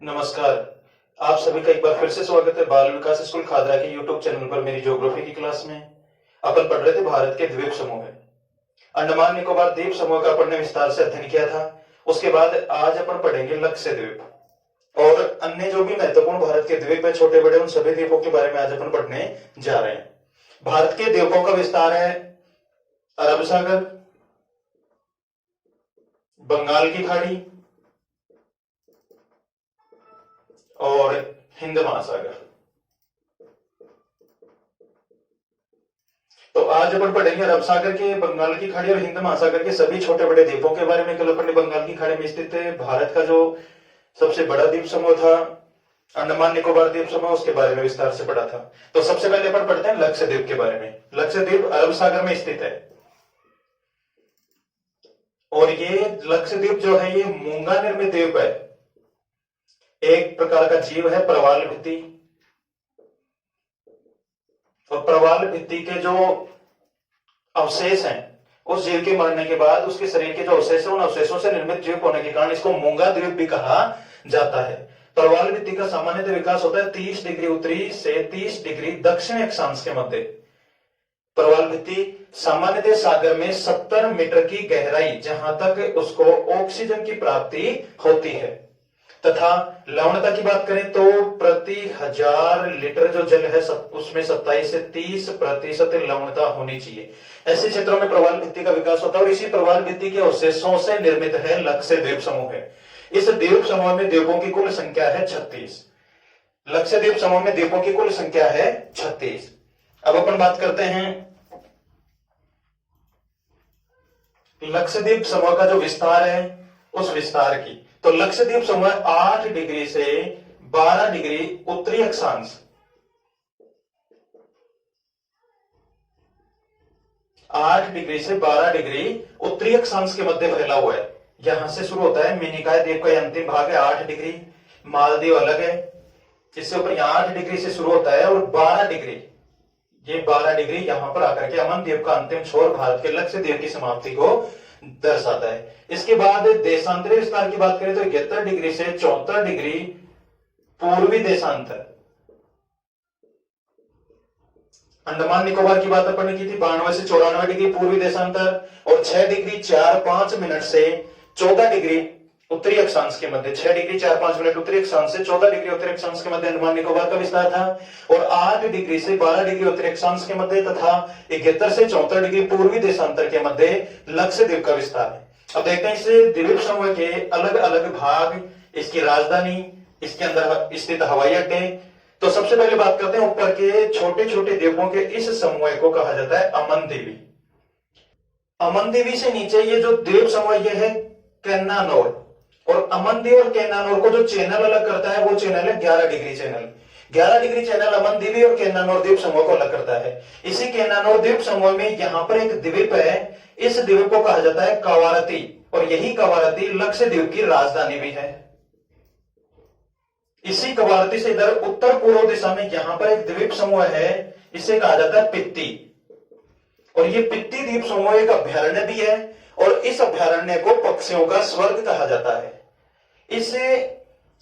नमस्कार। आप सभी का एक बार फिर से स्वागत है बाल विकास स्कूल खादरा के यूट्यूब चैनल पर। मेरी ज्योग्राफी की क्लास में अपन पढ़ रहे थे भारत के द्वीप समूह है। अंडमान निकोबार द्वीप समूह का अपन ने विस्तार से अध्ययन किया था। उसके बाद आज अपन पढ़ेंगे लक्षद्वीप और अन्य जो भी महत्वपूर्ण भारत के द्वीप है, छोटे बड़े, उन सभी द्वीपों के बारे में आज अपन पढ़ने जा रहे हैं। भारत के द्वीपों का विस्तार है अरब सागर, बंगाल की खाड़ी और हिंद महासागर। तो आज अपन पढ़ेंगे अरब सागर के, बंगाल की खाड़ी और हिंद महासागर के सभी छोटे बड़े द्वीपों के बारे में। कल अपन ने बंगाल की खाड़ी में स्थित भारत का जो सबसे बड़ा द्वीप समूह था अंडमान निकोबार द्वीप समूह, उसके बारे में विस्तार से पढ़ा था। तो सबसे पहले अपन पढ़ते हैं लक्षद्वीप के बारे में। लक्षद्वीप अरब सागर में स्थित है और ये लक्षद्वीप जो है ये मूंगा निर्मित द्वीप है। एक प्रकार का जीव है प्रवाल भित्ति, और प्रवाल भित्ति के जो अवशेष हैं, उस जीव के मरने के बाद उसके शरीर के जो अवशेष हैं, उन अवशेषों से निर्मित द्वीप होने के कारण इसको मूंगा द्वीप भी कहा जाता है। प्रवाल भित्ति का सामान्यतः विकास होता है 30 डिग्री उत्तरी से 30 डिग्री दक्षिण अक्षांश के मध्य। प्रवाल भित्ति सामान्यतः सागर में 70 मीटर की गहराई जहां तक उसको ऑक्सीजन की प्राप्ति होती है, तथा लवणता की बात करें तो प्रति 1000 लीटर जो जल है उसमें 27 से 30% लवणता होनी चाहिए। ऐसे क्षेत्रों में प्रवाल भित्ति का विकास होता है और इसी प्रवाल भित्ति के अवशेषों से निर्मित है लक्षद्वीप समूह है। इस द्वीप समूह में द्वीपों की कुल संख्या है 36। लक्षद्वीप समूह में द्वीपों की कुल संख्या है 36। अब अपन बात करते हैं लक्षद्वीप समूह का जो विस्तार है उस विस्तार की। तो लक्षद्वीप समूह 8 डिग्री से 12 डिग्री उत्तरी अक्षांश, 8 डिग्री से 12 डिग्री उत्तरी अक्षांश के मध्य फैला हुआ है। यहां से शुरू होता है मेनिकाय द्वीप का अंतिम भाग है 8 डिग्री, मालदीव अलग है, इससे ऊपर 8 डिग्री से शुरू होता है और 12 डिग्री, ये 12 डिग्री यहां पर आकर के अमन द्वीप का अंतिम छोर भारत के लक्षद्वीप की समाप्ति को दर्शाता है। इसके बाद देशांतरी विस्तार की बात करें तो 71 डिग्री से 74 डिग्री पूर्वी देशांतर। अंडमान निकोबार की बात अपन ने की थी 92 से 94 डिग्री पूर्वी देशांतर और 6 डिग्री 4-5 मिनट से 14 डिग्री उत्तरी अक्षांश के मध्य। 6 डिग्री 4-5 मिनट उत्तरी अक्षांश से 14 डिग्री उत्तरी अक्षांश के मध्य अंडमान निकोबार का विस्तार था और 8 डिग्री से 12 डिग्री उत्तरी अक्षांश के मध्य तथा 71 से 74 डिग्री पूर्वी देशांतर के मध्य लक्षद्वीप का विस्तार है। अब देखते हैं इस द्वीप समूह के अलग अलग भाग, इसकी राजधानी, इसके अंदर स्थित हवाई अड्डे। तो सबसे पहले बात करते हैं ऊपर के छोटे छोटे द्वीपों के। इस समूह को कहा जाता है अमन द्वीपी। अमन द्वीपी से नीचे ये जो द्वीप समूह ये है कैन्नानोर, और अमन द्वीप और कैन्नानोर को जो चैनल अलग करता है वो चैनल है 11 डिग्री चैनल। 11 डिग्री चैनल अमन द्वीपी और कैन्नानोर द्वीप समूह को अलग करता है। इसी कैन्नानोर द्वीप समूह में यहां पर एक द्वीप है, इस द्वीप को कहा जाता है कवारती, और यही कवारती लक्षद्वीप की राजधानी भी है। इसी कवारती से इधर उत्तर पूर्व दिशा में यहां पर एक द्वीप समूह है, इसे कहा जाता है पित्ती, और ये पित्ती द्वीप समूह एक अभ्यारण्य भी है और इस अभ्यारण्य को पक्षियों का स्वर्ग कहा जाता है। इस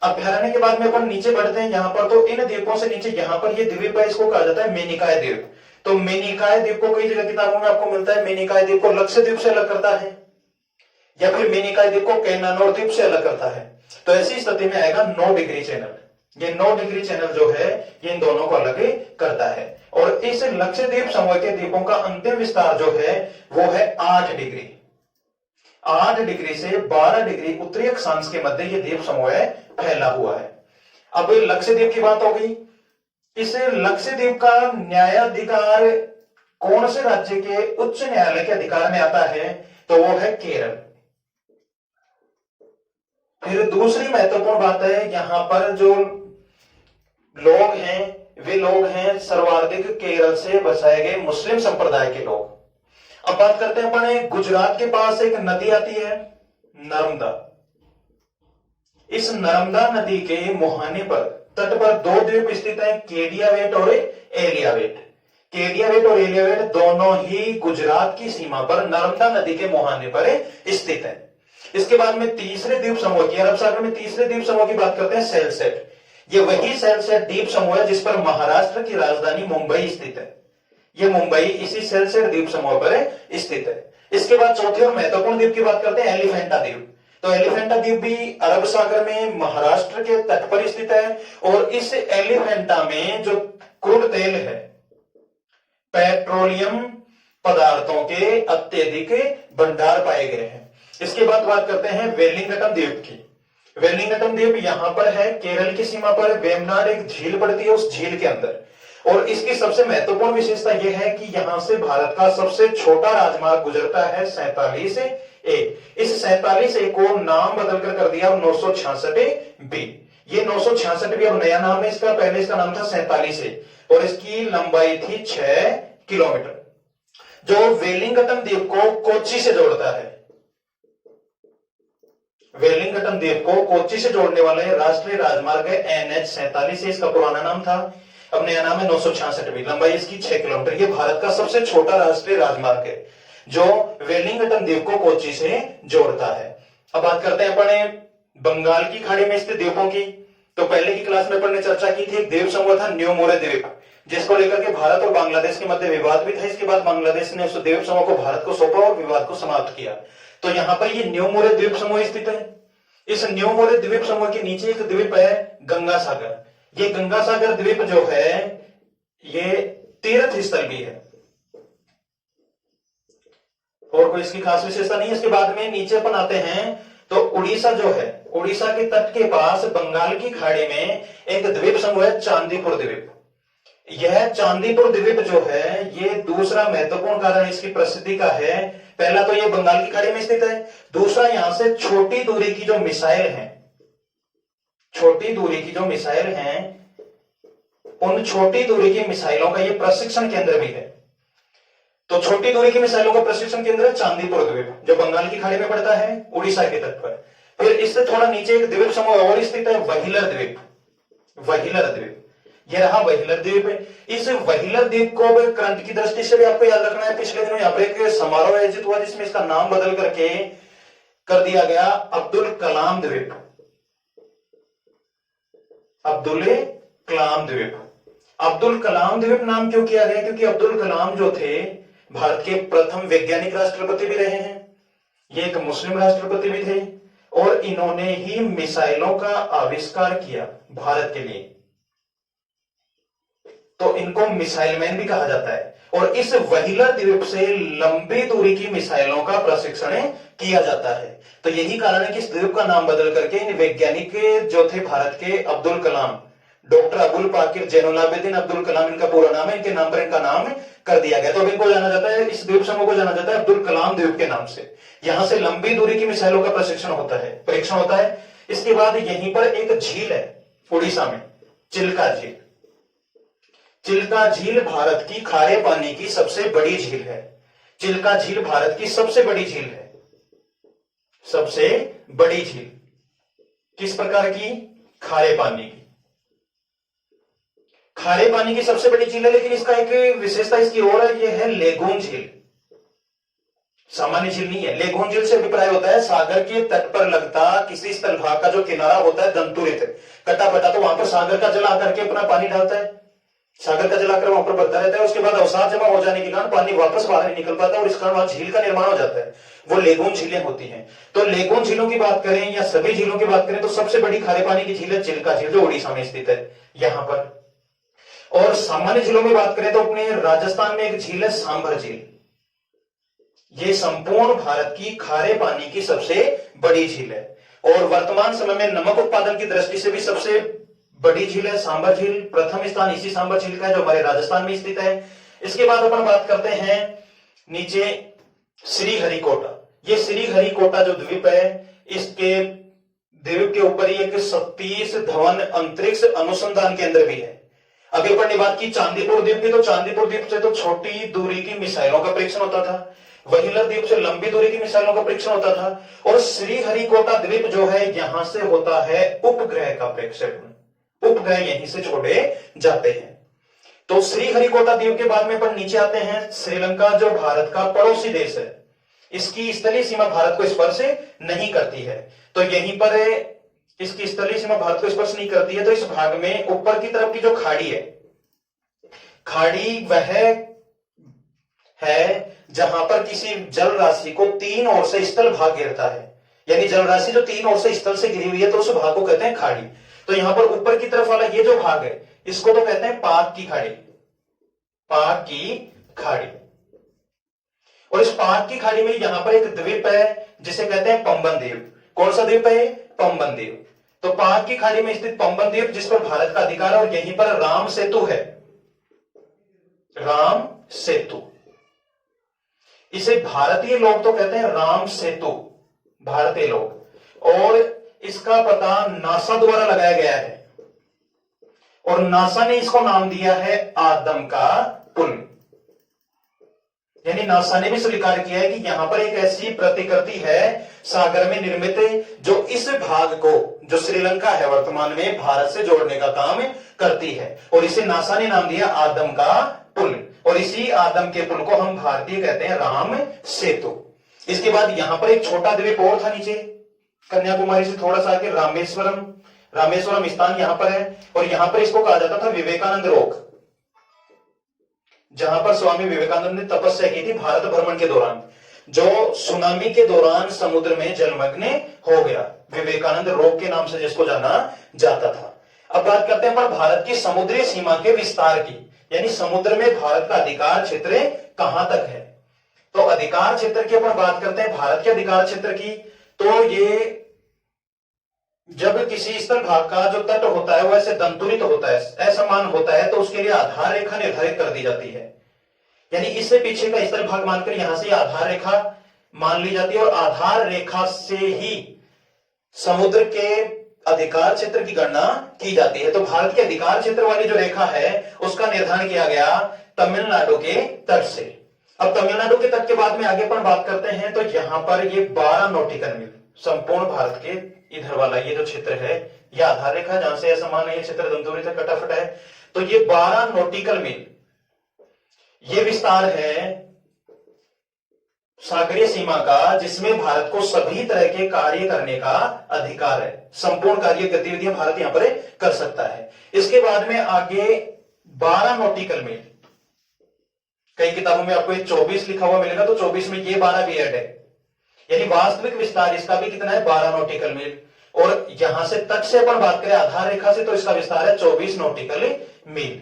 अभ्यारण्य के बाद में अपन नीचे बढ़ते हैं यहां पर, तो इन द्वीपों से नीचे यहां पर ये द्वीप है, इसको कहा जाता है मेनिकाय द्वीप। तो मेनिकाय द्वीप को कई जगह किताबों में आपको मिलता है, मेनिकाय द्वीप को लक्षद्वीप से अलग करता है या फिर मेनिकाय द्वीप को कैन्नानोर द्वीप से अलग करता है। तो ऐसी स्थिति में आएगा 9 डिग्री चैनल। ये 9 डिग्री चैनल जो है ये इन दोनों को अलग करता है। और इस लक्षद्वीप समूह के द्वीपों का अंतिम विस्तार जो है वो है 8 डिग्री। 8 डिग्री से 12 डिग्री उत्तरी अक्षांश के मध्य ये द्वीप समूह फैला हुआ है। अब लक्षद्वीप की बात हो गई। इस लक्षद्वीप का न्यायाधिकार कौन से राज्य के उच्च न्यायालय के अधिकार में आता है, तो वो है केरल। फिर दूसरी महत्वपूर्ण बात है, यहां पर जो लोग हैं वे लोग हैं सर्वाधिक केरल से बसाए गए मुस्लिम संप्रदाय के लोग। अब बात करते हैं अपन, गुजरात के पास एक नदी आती है नर्मदा। इस नर्मदा नदी के मुहाने पर तट पर 2 द्वीप स्थित हैं, केडियावेट और एलियावेट। केडियावेट और एलियावेट दोनों ही गुजरात की सीमा पर नर्मदा नदी के मुहाने पर स्थित है। इसके बाद में तीसरे द्वीप समूह की, अरब सागर में तीसरे द्वीप समूह की बात करते हैं, सेलसेट। ये वही सेलसेट द्वीप समूह है जिस पर महाराष्ट्र की राजधानी मुंबई स्थित है। ये मुंबई इसी सेलसेट द्वीप समूह पर स्थित है। इसके बाद चौथे और महत्वपूर्ण द्वीप की बात करते हैं, एलिफेंटा द्वीप। तो एलिफेंटा द्वीप भी अरब सागर में महाराष्ट्र के तट पर स्थित है और इस एलिफेंटा में जो क्रूड तेल है, पेट्रोलियम पदार्थों के अत्यधिक भंडार पाए गए हैं। इसके बाद बात करते हैं वेलिंगटन द्वीप की। वेलिंगटन द्वीप यहां पर है, केरल की सीमा पर वेमनाड एक झील पड़ती है, उस झील के अंदर। और इसकी सबसे महत्वपूर्ण विशेषता यह है कि यहां से भारत का सबसे छोटा राजमार्ग गुजरता है 47A। इस 47A को नाम बदलकर कर दिया 966B। ये 966B अब नया नाम है इसका, पहले इसका नाम था 47A और इसकी लंबाई थी 6 किलोमीटर, जो वेलिंगटन द्वीप को कोच्चि से जोड़ता है। वेलिंगटन द्वीप को कोच्चि से जोड़ने वाले राष्ट्रीय राजमार्ग है NH47, इसका पुराना नाम था, अब नया नाम है 966B। लंबाई इसकी 6 किलोमीटर। ये भारत का सबसे छोटा राष्ट्रीय राजमार्ग है जो वेलिंगटन द्वीप को कोच्चि से जोड़ता है। अब बात करते हैं अपने बंगाल की खाड़ी में स्थित द्वीपों की। तो पहले की क्लास में अपन ने चर्चा की थी, एक द्वीप समूह था न्यू मोरे द्वीप, जिसको लेकर के भारत और बांग्लादेश के मध्य विवाद भी था। इसके बाद बांग्लादेश ने उस द्वीप समूह को भारत को सौंपा और विवाद को समाप्त किया। तो यहां पर ये न्यू मोरे द्वीप समूह स्थित है। इस न्यू मोरे द्वीप समूह के नीचे एक द्वीप है गंगा सागर। ये गंगा सागर द्वीप जो है ये तीर्थ स्थल भी है और कोई इसकी खास विशेषता नहीं है। इसके बाद में नीचे अपन आते हैं तो उड़ीसा जो है, उड़ीसा के तट के पास बंगाल की खाड़ी में एक द्वीप समूह है चांदीपुर द्वीप। यह चांदीपुर द्वीप जो है ये दूसरा महत्वपूर्ण कारण इसकी प्रसिद्धि का है। पहला तो ये बंगाल की खाड़ी में स्थित है, दूसरा यहां से छोटी दूरी की जो मिसाइल हैं, छोटी दूरी की जो मिसाइल हैं, उन छोटी दूरी की मिसाइलों का ये प्रशिक्षण केंद्र भी है। तो छोटी दूरी की मिसाइलों का प्रशिक्षण केंद्र है चांदीपुर द्वीप, जो बंगाल की खाड़ी में पड़ता है उड़ीसा के तट पर। फिर इससे थोड़ा नीचे एक द्वीप समूह और स्थित है, वहीलर द्वीप। वहीलर द्वीप, यह रहा वहीलर द्वीप। इस वहीलर द्वीप को करंट की दृष्टि से भी आपको याद रखना है। पिछले दिनों यहाँ पर एक समारोह आयोजित हुआ जिसमें इसका नाम बदल करके कर दिया गया अब्दुल कलाम द्वीप। अब्दुल कलाम द्वीप। अब्दुल कलाम द्वीप नाम क्यों किया गया? क्योंकि अब्दुल कलाम जो थे भारत के प्रथम वैज्ञानिक राष्ट्रपति भी रहे हैं, ये एक मुस्लिम राष्ट्रपति भी थे और इन्होंने ही मिसाइलों का आविष्कार किया भारत के लिए, तो इनको मिसाइल मैन भी कहा जाता है। और इस वहीलर द्वीप से लंबी दूरी की मिसाइलों का प्रशिक्षण किया जाता है। तो यही कारण है कि इस द्वीप का नाम बदल करके इन वैज्ञानिक जो थे भारत के अब्दुल कलाम, डॉक्टर अबुल पाकिर जैनुलाब्दीन अब्दुल कलाम इनका पूरा नाम है, इनके नाम पर इनका नाम कर दिया गया। तो अब इनको जाना जाता है, इस द्वीप समूह को जाना जाता है अब्दुल कलाम द्वीप के नाम से। यहां से लंबी दूरी की मिसाइलों का प्रशिक्षण होता है, परीक्षण होता है। इसके बाद यहीं पर एक झील है उड़ीसा में, चिल्का झील। चिल्का झील भारत की खारे पानी की सबसे बड़ी झील है। चिल्का झील भारत की सबसे बड़ी झील है, सबसे बड़ी झील। किस प्रकार की? खारे पानी की। खारे पानी की सबसे बड़ी झील है, लेकिन इसका एक विशेषता इसकी और है, यह है लेगून झील। सामान्य झील नहीं है। लेगून झील से अभिप्राय होता है सागर के तट पर लगता किसी स्थल भाग का जो किनारा होता है दंतुरित, कटा फटा, तो वहां पर सागर का जल आकर के अपना पानी डालता है, सागर का जल आकर वहां पर बढ़ता रहता है। उसके बाद अवसाद जमा हो जाने के कारण पानी वापस बाहर नहीं निकल पाता और इस कारण वहां झील का निर्माण हो जाता है, वो लेगून झीलें होती हैं। तो लेगून झीलों की बात करें या सभी झीलों की बात करें तो सबसे बड़ी खारे पानी की झील है चिल्का झील, जो उड़ीसा में स्थित है यहां पर। और सामान्य झीलों में बात करें तो अपने राजस्थान में एक झील है सांभर झील। यह संपूर्ण भारत की खारे पानी की सबसे बड़ी झील है और वर्तमान समय में नमक उत्पादन की दृष्टि से भी सबसे बड़ी झील है सांभर झील। प्रथम स्थान इसी सांभर झील का है जो हमारे राजस्थान में स्थित है। इसके बाद अपन बात करते हैं नीचे श्रीहरिकोटा। ये श्रीहरिकोटा जो द्वीप है, इसके द्वीप के ऊपर ही एक सतीश धवन अंतरिक्ष अनुसंधान केंद्र भी है। अभी अपन ने बात की चांदीपुर द्वीप की, तो चांदीपुर द्वीप से तो छोटी दूरी की मिसाइलों का परीक्षण होता था, वहीलर द्वीप से लंबी दूरी की मिसाइलों का परीक्षण होता था, और श्रीहरिकोटा द्वीप जो है यहां से होता है उपग्रह का प्रक्षेपण। उपग्रह यहीं से छोड़े जाते हैं। तो श्रीहरिकोटा द्वीप के बाद में अपन नीचे आते हैं श्रीलंका, जो भारत का पड़ोसी देश है। इसकी स्थलीय सीमा भारत को स्पर्श नहीं करती है। तो यहीं पर इसकी स्थलीय सीमा भारत को स्पर्श नहीं करती है। तो इस भाग में ऊपर की तरफ की जो खाड़ी है, खाड़ी वह है जहां पर किसी जल राशि को तीन ओर से स्थल भाग घेरता है, यानी जल राशि जो तीन ओर से स्थल से घिरी हुई है तो उस भाग को कहते हैं खाड़ी। तो यहां पर ऊपर की तरफ वाला ये जो भाग है इसको तो कहते हैं पाक की खाड़ी, पाक की खाड़ी। और इस पाक की खाड़ी में यहां पर एक द्वीप है जिसे कहते हैं पंबन द्वीप। कौन सा द्वीप है? पंबन द्वीप। तो पाक की खाड़ी में स्थित पंबन द्वीप जिस पर भारत का अधिकार है और यहीं पर राम सेतु है, राम सेतु। इसे भारतीय लोग तो कहते हैं राम सेतु, भारतीय लोग। और इसका पता नासा द्वारा लगाया गया है और नासा ने इसको नाम दिया है आदम का पुल। यानी नासा ने भी स्वीकार किया है कि यहां पर एक ऐसी प्रतिकृति है सागर में निर्मित जो इस भाग को, जो श्रीलंका है वर्तमान में, भारत से जोड़ने का काम करती है। और इसे नासा ने नाम दिया आदम का पुल। और इसी आदम के पुल को हम भारतीय कहते हैं राम सेतु। इसके बाद यहां पर एक छोटा द्वीप और था नीचे, कन्याकुमारी से थोड़ा सा आगे रामेश्वरम, रामेश्वरम स्थान यहां पर है। और यहां पर इसको कहा जाता था विवेकानंद रॉक, जहां पर स्वामी विवेकानंद ने तपस्या की थी भारत भ्रमण के दौरान, जो सुनामी के दौरान समुद्र में जलमग्न हो गया। विवेकानंद रॉक के नाम से जिसको जाना जाता था। अब बात करते हैं पर भारत की समुद्री सीमा के विस्तार की, यानी समुद्र में भारत का अधिकार क्षेत्र कहां तक है। तो अधिकार क्षेत्र की अपन बात करते हैं, भारत के अधिकार क्षेत्र की, तो ये जब किसी स्थल भाग का जो तट होता है वो ऐसे दंतुरित होता है, असमान होता है, तो उसके लिए आधार रेखा निर्धारित कर दी जाती है। यानी इससे पीछे का स्थल भाग मानकर यहां से आधार रेखा मान ली जाती है और आधार रेखा से ही समुद्र के अधिकार क्षेत्र की गणना की जाती है। तो भारत के अधिकार क्षेत्र वाली जो रेखा है उसका निर्धारण किया गया तमिलनाडु के तट से। अब तमिलनाडु के तट के बाद में आगे पर बात करते हैं, तो यहां पर ये 12 नॉटिकल मील संपूर्ण भारत के इधर वाला ये जो क्षेत्र है, यह आधार रेखा जहां से असमान ये क्षेत्र दंतुरित है, कटाफट है, तो ये 12 नॉटिकल मील ये विस्तार है सागरीय सीमा का, जिसमें भारत को सभी तरह के कार्य करने का अधिकार है। संपूर्ण कार्य गतिविधियां भारत यहां पर कर सकता है। इसके बाद में आगे 12 नॉटिकल मील, कई किताबों में आपको 24 लिखा हुआ मिलेगा, तो 24 में ये 12 भी ऐड है, यानी वास्तविक विस्तार इसका भी कितना है 12 नॉटिकल मील। और यहां से तट से अपन बात करें आधार रेखा से, तो इसका विस्तार है 24 नॉटिकल मील।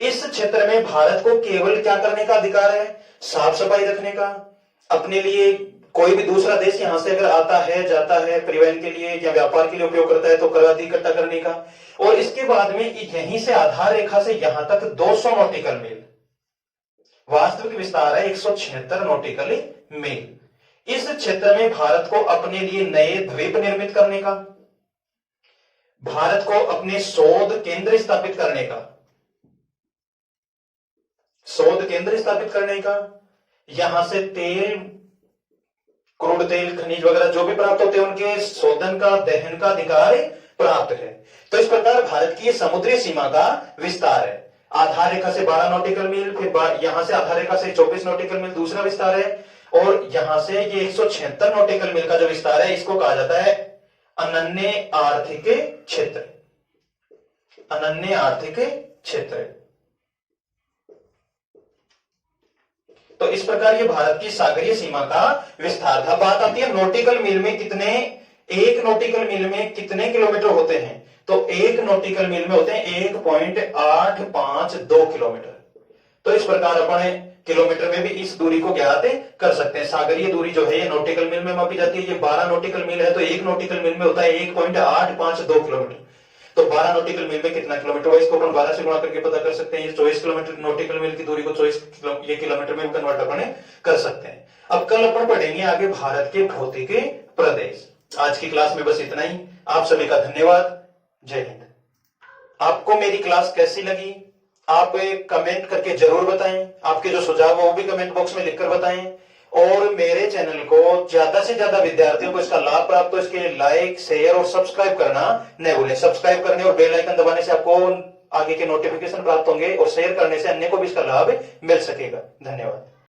इस क्षेत्र में भारत को केवल क्या करने का अधिकार है? साफ सफाई रखने का। अपने लिए कोई भी दूसरा देश यहां से अगर आता है जाता है परिवहन के लिए या व्यापार के लिए उपयोग करता है तो कर आदि इकट्ठा करने का। और इसके बाद में यहीं से आधार रेखा से यहां तक 200 नॉटिकल मील, वास्तविक विस्तार है 176 नॉटिकल मील। इस क्षेत्र में भारत को अपने लिए नए द्वीप निर्मित करने का, भारत को अपने शोध केंद्र स्थापित करने का, शोध केंद्र स्थापित करने का, यहां से तेल, क्रूड तेल, खनिज वगैरह जो भी प्राप्त होते हैं उनके शोधन का, दहन का अधिकार प्राप्त है। तो इस प्रकार भारत की समुद्री सीमा का विस्तार है। आधार रेखा से 12 नॉटिकल मील, फिर यहां से आधार रेखा से 24 नॉटिकल मील दूसरा विस्तार है, और यहां से ये 176 नॉटिकल मील का जो विस्तार है इसको कहा जाता है अनन्य आर्थिक क्षेत्र, अनन्य आर्थिक क्षेत्र। तो इस प्रकार ये भारत की सागरीय सीमा का विस्तार था। बात आती है नॉटिकल मील में कितने, एक नॉटिकल मील में कितने किलोमीटर होते हैं? तो एक नॉटिकल मील में होते हैं 1.852 किलोमीटर। तो इस प्रकार अपन किलोमीटर में भी इस दूरी को ज्ञात कर सकते हैं। सागरीय दूरी जो है ये नॉटिकल मील में मापी जाती है। ये 12 नॉटिकल मील है, तो एक नॉटिकल मील में होता है 1.852 किलोमीटर। तो 12 नॉटिकल मील में कितना किलोमीटर हुआ, इसको अपन 12 से गुणा करके पता कर सकते हैं। ये 24 किलोमीटर नॉटिकल मील की दूरी को 24 ये किलोमीटर में कन्वर्ट अपन कर सकते हैं। अब कल अपन पढ़ेंगे आगे भारत के भौतिक प्रदेश। आज की क्लास में बस इतना ही। आप सभी का धन्यवाद। जय हिंद। आपको मेरी क्लास कैसी लगी आप कमेंट करके जरूर बताएं। आपके जो सुझाव है वो भी कमेंट बॉक्स में लिखकर बताएं। और मेरे चैनल को ज्यादा से ज्यादा विद्यार्थियों को इसका लाभ प्राप्त हो, इसके लिए लाइक, शेयर और सब्सक्राइब करना न भूलें। सब्सक्राइब करने और बेल आइकन दबाने से आपको आगे के नोटिफिकेशन प्राप्त होंगे और शेयर करने से अन्य को भी इसका लाभ मिल सकेगा। धन्यवाद।